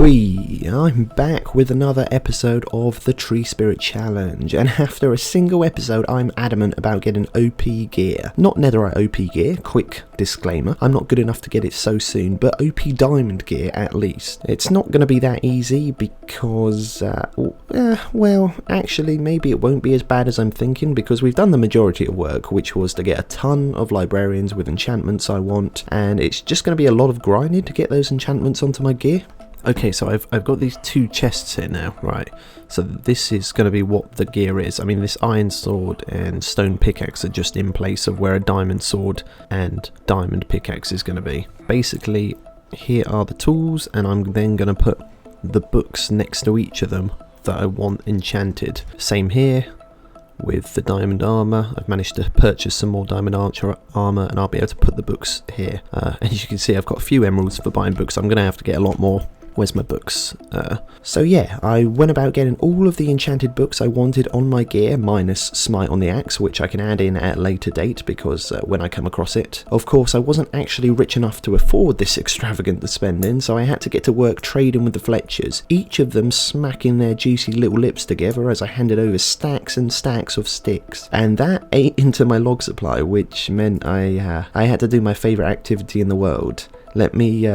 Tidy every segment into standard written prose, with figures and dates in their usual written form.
Oi, I'm back with another episode of the Tree Spirit Challenge, and after a single episode I'm adamant about getting OP gear. Not netherite OP gear, quick disclaimer, I'm not good enough to get it so soon, but OP diamond gear at least. It's not going to be that easy because, well, actually maybe it won't be as bad as I'm thinking, because we've done the majority of work, which was to get a ton of librarians with enchantments I want, and it's just going to be a lot of grinding to get those enchantments onto my gear. Okay, so I've got these two chests here now, right? So this is going to be what the gear is. I mean, this iron sword and stone pickaxe are just in place of where a diamond sword and diamond pickaxe is going to be. Basically, here are the tools, and I'm then going to put the books next to each of them that I want enchanted. Same here with the diamond armor. I've managed to purchase some more diamond archer armor, and I'll be able to put the books here. As you can see, I've got a few emeralds for buying books. I'm going to have to get a lot more. Where's my books? So yeah, I went about getting all of the enchanted books I wanted on my gear, minus Smite on the Axe, which I can add in at a later date because when I come across it. Of course, I wasn't actually rich enough to afford this extravagant spending, so I had to get to work trading with the Fletchers, each of them smacking their juicy little lips together as I handed over stacks and stacks of sticks. And that ate into my log supply, which meant I had to do my favourite activity in the world. Let me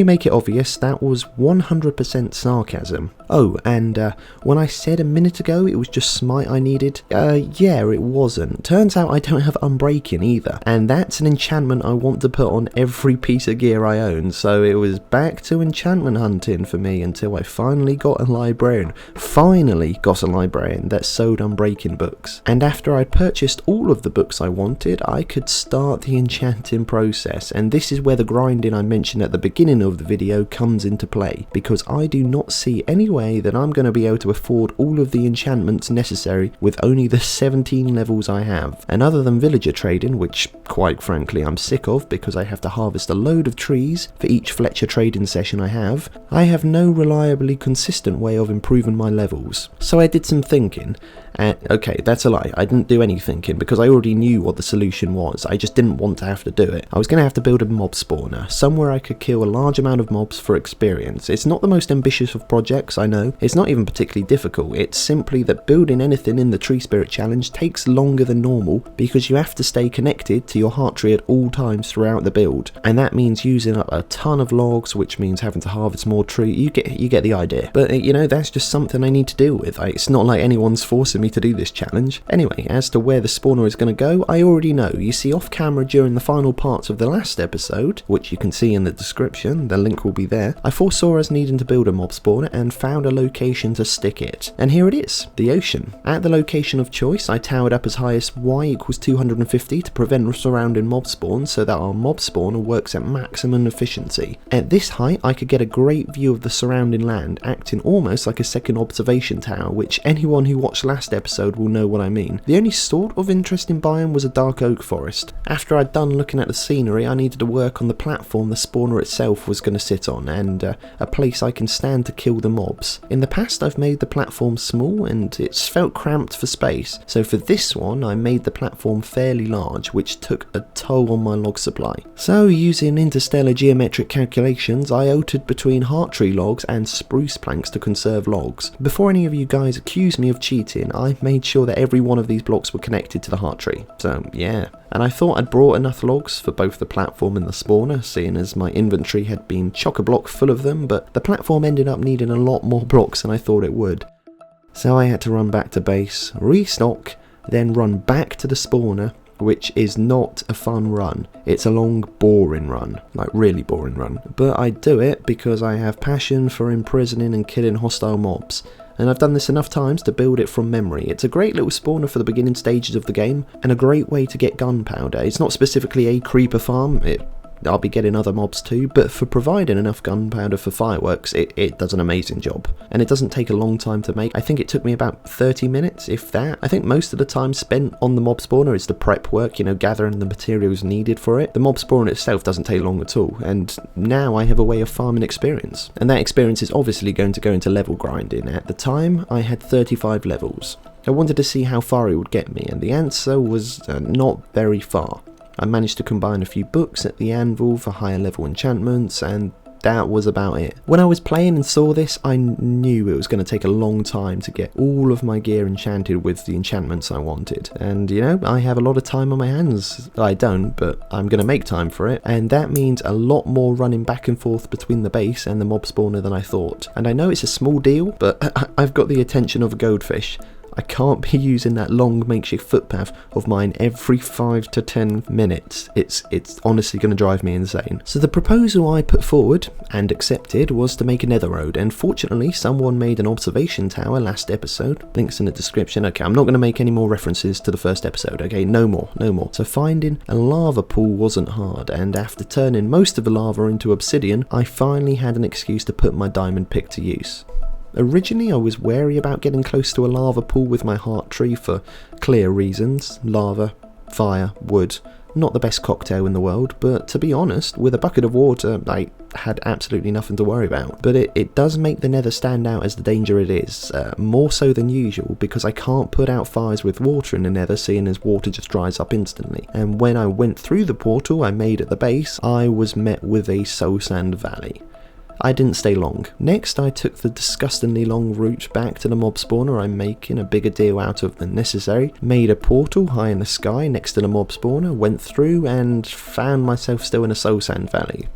make it obvious, that was 100% sarcasm. Oh, and when I said a minute ago it was just Smite I needed, yeah, it wasn't. Turns out I don't have Unbreaking either, and that's an enchantment I want to put on every piece of gear I own, so it was back to enchantment hunting for me until I finally got a librarian. Finally got a librarian that sold Unbreaking books. And after I purchased all of the books I wanted, I could start the enchanting process, and this is where the grinding I mentioned at the beginning of the video comes into play, because I do not see any way that I'm going to be able to afford all of the enchantments necessary with only the 17 levels I have. And other than villager trading, which quite frankly I'm sick of because I have to harvest a load of trees for each Fletcher trading session I have no reliably consistent way of improving my levels. So I did some thinking. Okay, that's a lie, I didn't do any thinking because I already knew what the solution was. I just didn't want to have to do it. I was going to have to build a mob spawner, somewhere I could kill a large amount of mobs for experience. It's not the most ambitious of projects, I know. It's not even particularly difficult. It's simply that building anything in the Tree Spirit Challenge takes longer than normal because you have to stay connected to your heart tree at all times throughout the build. And that means using up a ton of logs, which means having to harvest more tree. You get the idea. But you know, that's just something I need to deal with. It's not like anyone's forcing me to do this challenge. Anyway, as to where the spawner is going to go, I already know. You see, off camera during the final parts of the last episode, which you can see in the description, the link will be there, I foresaw us needing to build a mob spawner and found a location to stick it. And here it is, the ocean. At the location of choice, I towered up as high as y equals 250 to prevent surrounding mob spawn so that our mob spawner works at maximum efficiency. At this height, I could get a great view of the surrounding land, acting almost like a second observation tower, which anyone who watched last episode will know what I mean. The only sort of interesting biome was a dark oak forest. After I'd done looking at the scenery, I needed to work on the platform the spawner itself was going to sit on, and a place I can stand to kill the mobs. In the past I've made the platform small and it's felt cramped for space, so for this one I made the platform fairly large, which took a toll on my log supply. So using interstellar geometric calculations, I altered between heart tree logs and spruce planks to conserve logs. Before any of you guys accuse me of cheating, I made sure that every one of these blocks were connected to the heart tree. So yeah. And I thought I'd brought enough logs for both the platform and the spawner, seeing as my inventory had been chock-a-block full of them, but the platform ended up needing a lot more blocks than I thought it would. So I had to run back to base, restock, then run back to the spawner, which is not a fun run. It's a long, boring run, like really boring run. But I do it because I have passion for imprisoning and killing hostile mobs. And I've done this enough times to build it from memory. It's a great little spawner for the beginning stages of the game, and a great way to get gunpowder. It's not specifically a creeper farm, I'll be getting other mobs too, but for providing enough gunpowder for fireworks, it does an amazing job. And it doesn't take a long time to make. I think it took me about 30 minutes, if that. I think most of the time spent on the mob spawner is the prep work, you know, gathering the materials needed for it. The mob spawner itself doesn't take long at all, and now I have a way of farming experience. And that experience is obviously going to go into level grinding. At the time, I had 35 levels. I wanted to see how far it would get me, and the answer was not very far. I managed to combine a few books at the anvil for higher level enchantments, and that was about it. When I was playing and saw this, I knew it was going to take a long time to get all of my gear enchanted with the enchantments I wanted. And you know, I have a lot of time on my hands. I don't, but I'm going to make time for it. And that means a lot more running back and forth between the base and the mob spawner than I thought. And I know it's a small deal, but I've got the attention of a goldfish. I can't be using that long makeshift footpath of mine every 5 to 10 minutes. It's honestly going to drive me insane. So the proposal I put forward and accepted was to make a nether road, and fortunately someone made an observation tower last episode. Links in the description. Okay, I'm not going to make any more references to the first episode. Okay, no more. So finding a lava pool wasn't hard, and after turning most of the lava into obsidian, I finally had an excuse to put my diamond pick to use. Originally I was wary about getting close to a lava pool with my heart tree for clear reasons. Lava, fire, wood, not the best cocktail in the world, but to be honest, with a bucket of water I had absolutely nothing to worry about. But it does make the nether stand out as the danger it is, more so than usual, because I can't put out fires with water in the nether, seeing as water just dries up instantly. And when I went through the portal I made at the base, I was met with a soul sand valley. I didn't stay long. Next I took the disgustingly long route back to the mob spawner. I'm making a bigger deal out of than necessary. Made a portal high in the sky next to the mob spawner, went through and found myself still in a soul sand valley.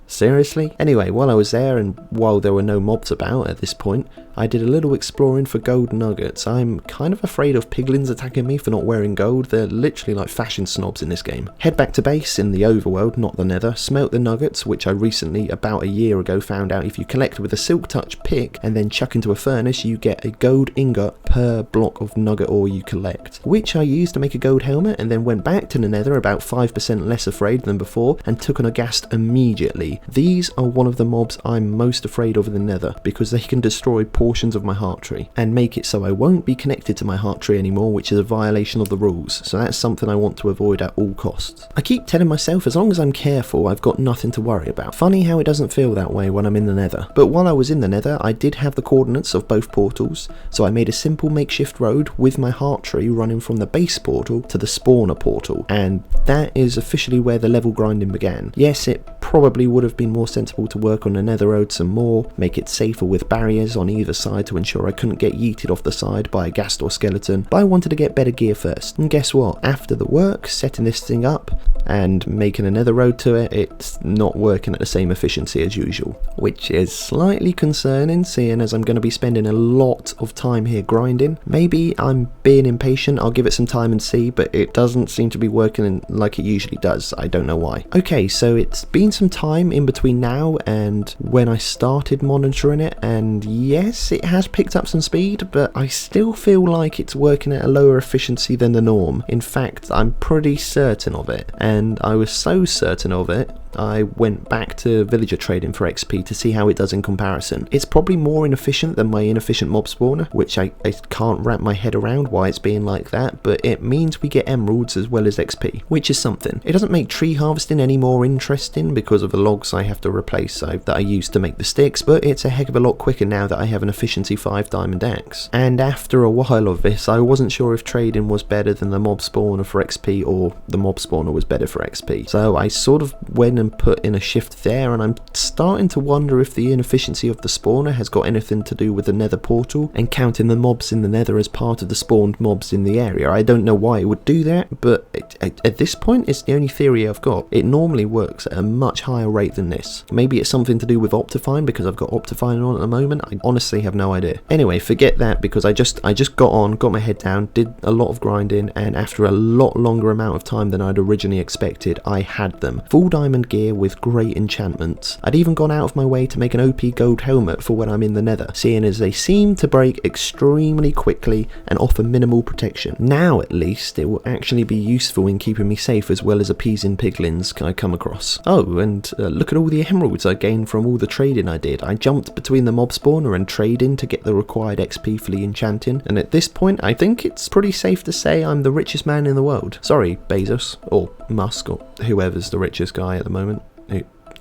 Seriously? Anyway, while I was there and while there were no mobs about at this point, I did a little exploring for gold nuggets. I'm kind of afraid of piglins attacking me for not wearing gold. They're literally like fashion snobs in this game. Head back to base in the overworld, not the nether, smelt the nuggets, which I recently, about a year ago, found out if you collect with a silk touch pick and then chuck into a furnace, you get a gold ingot per block of nugget ore you collect, which I used to make a gold helmet, and then went back to the nether about 5% less afraid than before and took on a ghast immediately. These are one of the mobs I'm most afraid of in the nether, because they can destroy portions of my heart tree and make it so I won't be connected to my heart tree anymore, which is a violation of the rules, so that's something I want to avoid at all costs. I keep telling myself as long as I'm careful I've got nothing to worry about. Funny how it doesn't feel that way when I'm in the nether. But while I was in the nether I did have the coordinates of both portals, so I made a simple makeshift road with my heart tree running from the base portal to the spawner portal, and that is officially where the level grinding began. Yes, it probably would have been more sensible to work on the nether road some more, make it safer with barriers on either side to ensure I couldn't get yeeted off the side by a ghast or skeleton, but I wanted to get better gear first. And guess what? After the work, setting this thing up and making a nether road to it, it's not working at the same efficiency as usual, which is slightly concerning, seeing as I'm going to be spending a lot of time here grinding. Maybe I'm being impatient, I'll give it some time and see, but it doesn't seem to be working like it usually does. I don't know why. Okay, so it's been some time in between now and when I started monitoring it, and yes, it has picked up some speed, but I still feel like it's working at a lower efficiency than the norm. In fact, I'm pretty certain of it, and I was so certain of it I went back to villager trading for XP to see how it does in comparison. It's probably more inefficient than my inefficient mob spawner, which I can't wrap my head around why it's being like that, but it means we get emeralds as well as XP, which is something. It doesn't make tree harvesting any more interesting because of the logs I have to replace that I used to make the sticks, but it's a heck of a lot quicker now that I have an efficiency 5 diamond axe. And after a while of this, I wasn't sure if trading was better than the mob spawner for XP or the mob spawner was better for XP. So I sort of went and put in a shift there, and I'm starting to wonder if the inefficiency of the spawner has got anything to do with the nether portal and counting the mobs in the nether as part of the spawned mobs in the area. I don't know why it would do that, but at this point it's the only theory I've got. It normally works at a much higher rate than this. Maybe it's something to do with Optifine because I've got Optifine on at the moment. I honestly have no idea. Anyway, forget that, because I just got my head down, did a lot of grinding, and after a lot longer amount of time than I'd originally expected, I had them. Full diamond gear with great enchantments. I'd even gone out of my way to make an OP gold helmet for when I'm in the nether, seeing as they seem to break extremely quickly and offer minimal protection. Now at least it will actually be useful in keeping me safe as well as appeasing piglins I come across. Oh, and look at all the emeralds I gained from all the trading I did. I jumped between the mob spawner and trading to get the required XP for the enchanting, and at this point I think it's pretty safe to say I'm the richest man in the world. Sorry, Bezos, or Musk, or whoever's the richest guy at the moment.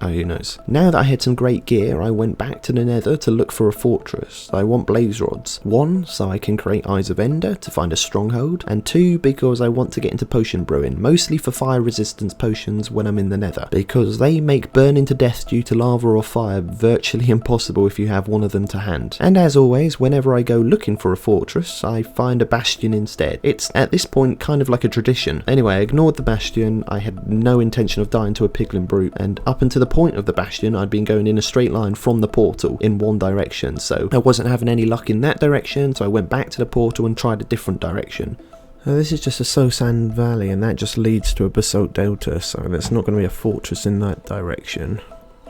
Oh, who knows. Now that I had some great gear, I went back to the Nether to look for a fortress. I want blaze rods. 1, so I can create Eyes of Ender to find a stronghold, and 2, because I want to get into potion brewing, mostly for fire resistance potions when I'm in the Nether, because they make burning to death due to lava or fire virtually impossible if you have one of them to hand. And as always, whenever I go looking for a fortress, I find a bastion instead. It's at this point kind of like a tradition. Anyway, I ignored the bastion. I had no intention of dying to a piglin brute, and up until the point of the bastion I'd been going in a straight line from the portal in one direction, so I wasn't having any luck in that direction, so I went back to the portal and tried a different direction. This is just a Sosan Valley, and that just leads to a basalt delta, so there's not going to be a fortress in that direction.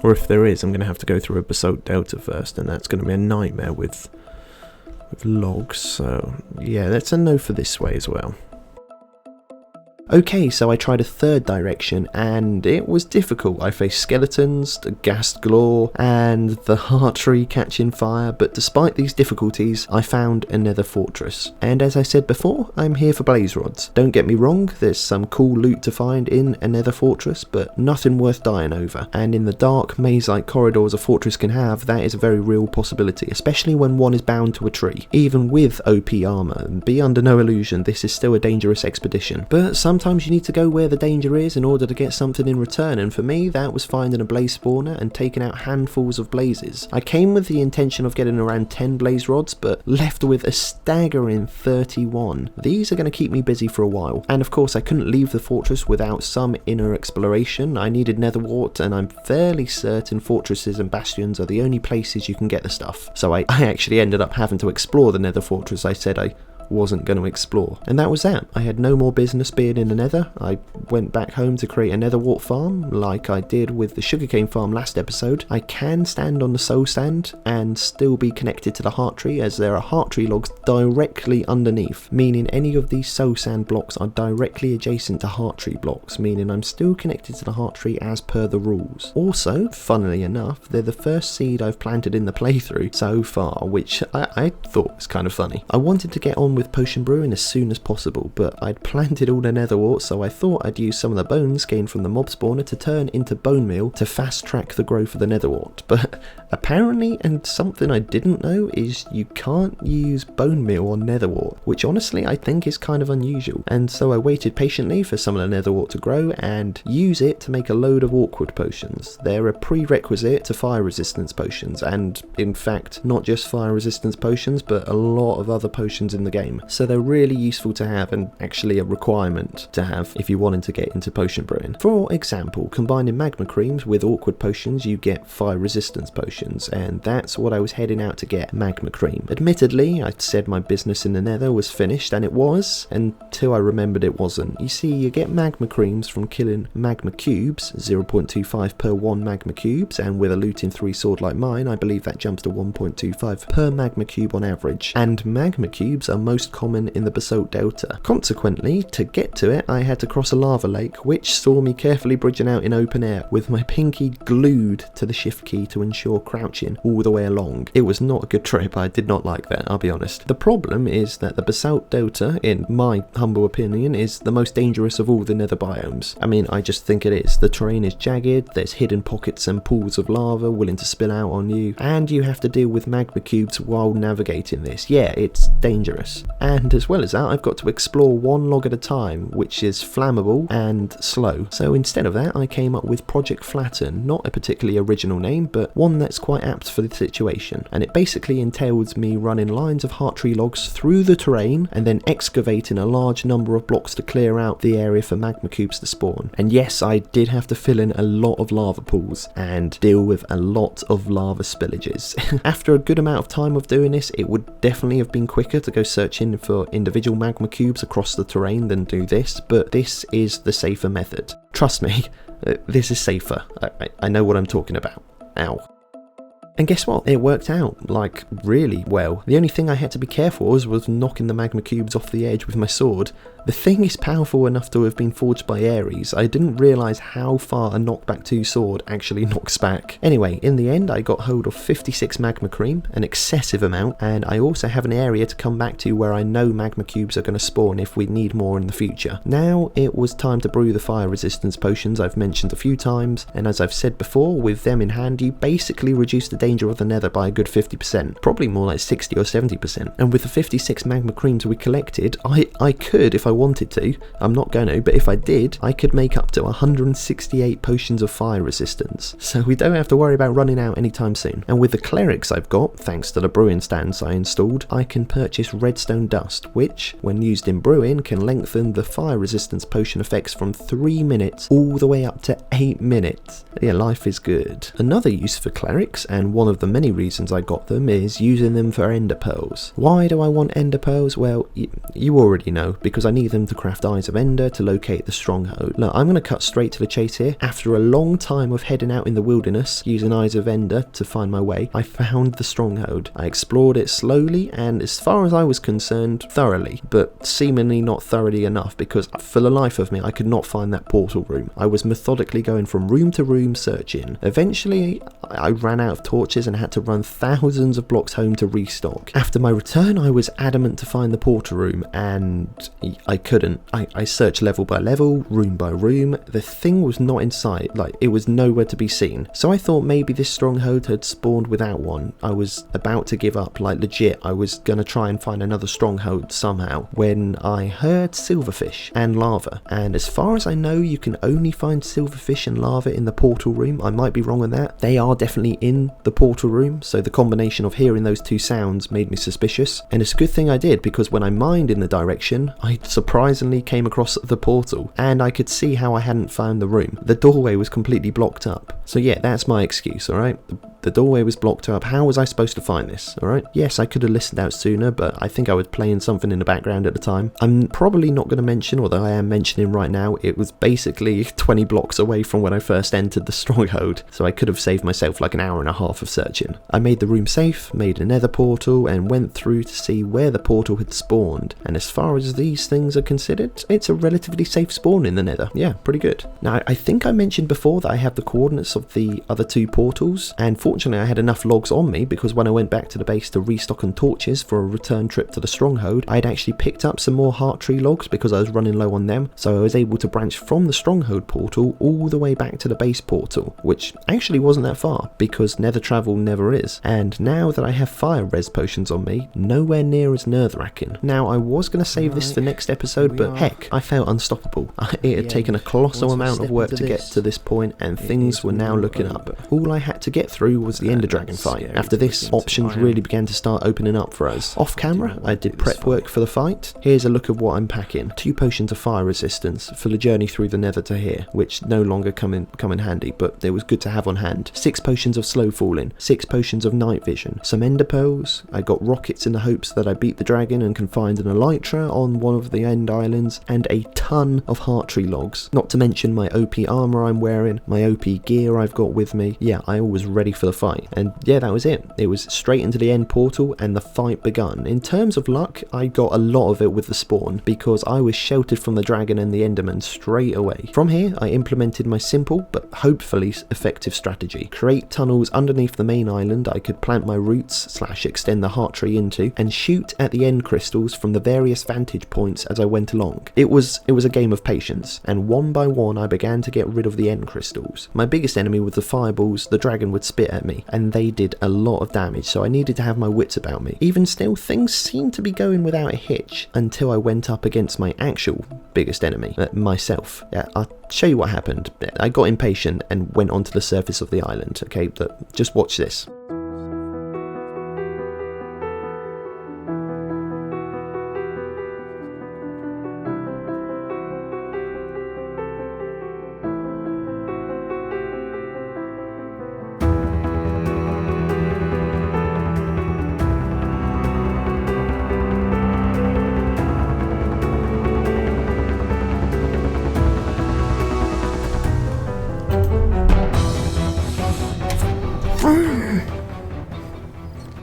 Or if there is, I'm going to have to go through a basalt delta first, and that's going to be a nightmare with logs, so yeah, that's a no for this way as well. Okay, so I tried a third direction, and it was difficult. I faced skeletons, the ghast galore, and the heart tree catching fire, but despite these difficulties, I found a nether fortress. And as I said before, I'm here for blaze rods. Don't get me wrong, there's some cool loot to find in a nether fortress, but nothing worth dying over. And in the dark, maze-like corridors a fortress can have, that is a very real possibility, especially when one is bound to a tree. Even with OP armor, and be under no illusion, this is still a dangerous expedition. But sometimes you need to go where the danger is in order to get something in return, and for me that was finding a blaze spawner and taking out handfuls of blazes. I came with the intention of getting around 10 blaze rods, but left with a staggering 31. These are going to keep me busy for a while, and of course I couldn't leave the fortress without some inner exploration. I needed nether wart, and I'm fairly certain fortresses and bastions are the only places you can get the stuff. So I actually ended up having to explore the nether fortress I said I wasn't going to explore. And that was that. I had no more business being in the nether. I went back home to create a nether wart farm like I did with the sugarcane farm last episode. I can stand on the soul sand and still be connected to the heart tree, as there are heart tree logs directly underneath, meaning any of these soul sand blocks are directly adjacent to heart tree blocks, meaning I'm still connected to the heart tree as per the rules. Also, funnily enough, they're the first seed I've planted in the playthrough so far, which I thought was kind of funny. I wanted to get on with potion brewing as soon as possible, but I'd planted all the nether wart, so I thought I'd use some of the bones gained from the mob spawner to turn into bone meal to fast track the growth of the nether wart. But apparently, and something I didn't know, is you can't use bone meal on nether wart, which honestly I think is kind of unusual. And so I waited patiently for some of the nether wart to grow and use it to make a load of awkward potions. They're a prerequisite to fire resistance potions, and in fact not just fire resistance potions but a lot of other potions in the game. So they're really useful to have, and actually a requirement to have if you wanted to get into potion brewing. For example, combining magma creams with awkward potions, you get fire resistance potions, and that's what I was heading out to get, magma cream. Admittedly, I said my business in the nether was finished, and it was, until I remembered it wasn't. You see, you get magma creams from killing magma cubes, 0.25 per 1 magma cubes, and with a looting 3 sword like mine, I believe that jumps to 1.25 per magma cube on average. And magma cubes are most common in the basalt delta. Consequently, to get to it, I had to cross a lava lake, which saw me carefully bridging out in open air, with my pinky glued to the shift key to ensure crouching all the way along. It was not a good trip, I did not like that, I'll be honest. The problem is that the basalt delta, in my humble opinion, is the most dangerous of all the nether biomes. I mean, I just think it is. The terrain is jagged, there's hidden pockets and pools of lava willing to spill out on you, and you have to deal with magma cubes while navigating this. Yeah, it's dangerous. And as well as that, I've got to explore one log at a time, which is flammable and slow. So instead of that, I came up with Project Flatten, not a particularly original name, but one that's quite apt for the situation. And it basically entails me running lines of heart tree logs through the terrain and then excavating a large number of blocks to clear out the area for magma cubes to spawn. And yes, I did have to fill in a lot of lava pools and deal with a lot of lava spillages. After a good amount of time of doing this, it would definitely have been quicker to go searching for individual magma cubes across the terrain than do this, but this is the safer method. Trust me, this is safer. I know what I'm talking about. Ow. And guess what? It worked out, like, really well. The only thing I had to be careful was knocking the magma cubes off the edge with my sword. The thing is powerful enough to have been forged by Ares. I didn't realise how far a knockback 2 sword actually knocks back. Anyway, in the end I got hold of 56 magma cream, an excessive amount, and I also have an area to come back to where I know magma cubes are going to spawn if we need more in the future. Now it was time to brew the fire resistance potions I've mentioned a few times, and as I've said before, with them in hand you basically reduce the danger of the nether by a good 50%, probably more like 60 or 70%. And with the 56 magma creams we collected, I could, if I wanted to, I'm not going to, but if I did, I could make up to 168 potions of fire resistance, so we don't have to worry about running out anytime soon. And with the clerics I've got, thanks to the brewing stands I installed, I can purchase redstone dust, which, when used in brewing, can lengthen the fire resistance potion effects from 3 minutes all the way up to 8 minutes. Yeah, life is good. Another use for clerics, and one of the many reasons I got them, is using them for ender pearls. Why do I want ender pearls? Well, you already know, because I need them to craft eyes of ender to locate the stronghold. Look, I'm going to cut straight to the chase here. After a long time of heading out in the wilderness using eyes of ender to find my way, I found the stronghold. I explored it slowly and, as far as I was concerned, thoroughly, but seemingly not thoroughly enough, because for the life of me I could not find that portal room. I was methodically going from room to room searching. Eventually I ran out of torches and had to run thousands of blocks home to restock. After my return I was adamant to find the portal room, and I couldn't. I searched level by level, room by room. The thing was not in sight, like it was nowhere to be seen. So I thought maybe this stronghold had spawned without one. I was about to give up, like legit. I was gonna try and find another stronghold somehow, when I heard silverfish and lava. And as far as I know, you can only find silverfish and lava in the portal room. I might be wrong on that. They are definitely in the portal room, so the combination of hearing those two sounds made me suspicious. And it's a good thing I did, because when I mined in the direction, I surprisingly came across the portal, and I could see how I hadn't found the room. The doorway was completely blocked up. So yeah, that's my excuse, alright? The doorway was blocked up. How was I supposed to find this, alright? Yes, I could have listened out sooner, but I think I was playing something in the background at the time. I'm probably not going to mention, although I am mentioning right now, it was basically 20 blocks away from when I first entered the stronghold, so I could have saved myself like an hour and a half of searching. I made the room safe, made a nether portal, and went through to see where the portal had spawned. And as far as these things are considered, it's a relatively safe spawn in the nether. Yeah, pretty good. Now, I think I mentioned before that I have the coordinates of the other two portals, and fortunately I had enough logs on me, because when I went back to the base to restock on torches for a return trip to the stronghold, I had actually picked up some more heart tree logs because I was running low on them, so I was able to branch from the stronghold portal all the way back to the base portal, which actually wasn't that far, because nether travel never is. And now that I have fire res potions on me, nowhere near as nerve-wracking. Now, I was going to save this for next episode, but heck, I felt unstoppable. It had taken a colossal amount of work to get to this point, and things were now looking up. All I had to get through was the Ender Dragon fight. After this, options really began to start opening up for us. Off camera, I did prep work for the fight. Here's a look of what I'm packing. 2 potions of fire resistance for the journey through the nether to here, which no longer come in handy, but it was good to have on hand. 6 potions of slow falling, 6 potions of night vision, some ender pearls. I got rockets in the hopes that I beat the dragon and can find an elytra on one of the end islands, and a ton of heart tree logs. Not to mention my OP armor I'm wearing, my OP gear I've got with me. Yeah, I was ready for the fight. And yeah, that was it. It was straight into the end portal and the fight begun. In terms of luck, I got a lot of it with the spawn, because I was sheltered from the dragon and the enderman straight away. From here, I implemented my simple but hopefully effective strategy. Create tunnels underneath the main island I could plant my roots / extend the heart tree into, and shoot at the end crystals from the various vantage points as I went along. It was a game of patience, and one by one I began to get rid of the end crystals. My biggest enemy was the fireballs the dragon would spit at me, and they did a lot of damage, so I needed to have my wits about me. Even still, things seemed to be going without a hitch until I went up against my actual biggest enemy, myself. I'll show you what happened. I got impatient and went onto the surface of the island, okay, but just watch this.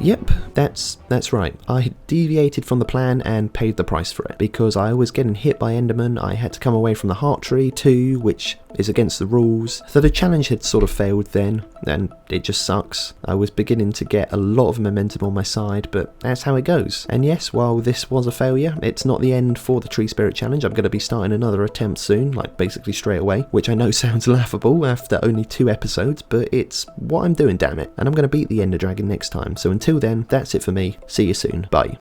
Yep, that's right. I deviated from the plan and paid the price for it, because I was getting hit by Enderman. I had to come away from the heart tree too, which is against the rules. So the challenge had sort of failed then, and it just sucks. I was beginning to get a lot of momentum on my side, but that's how it goes. And yes, while this was a failure, it's not the end for the Tree Spirit Challenge. I'm going to be starting another attempt soon, like basically straight away, which I know sounds laughable after only 2 episodes, but it's what I'm doing, damn it. And I'm going to beat the Ender Dragon next time. So until then, that's it for me. See you soon. Bye.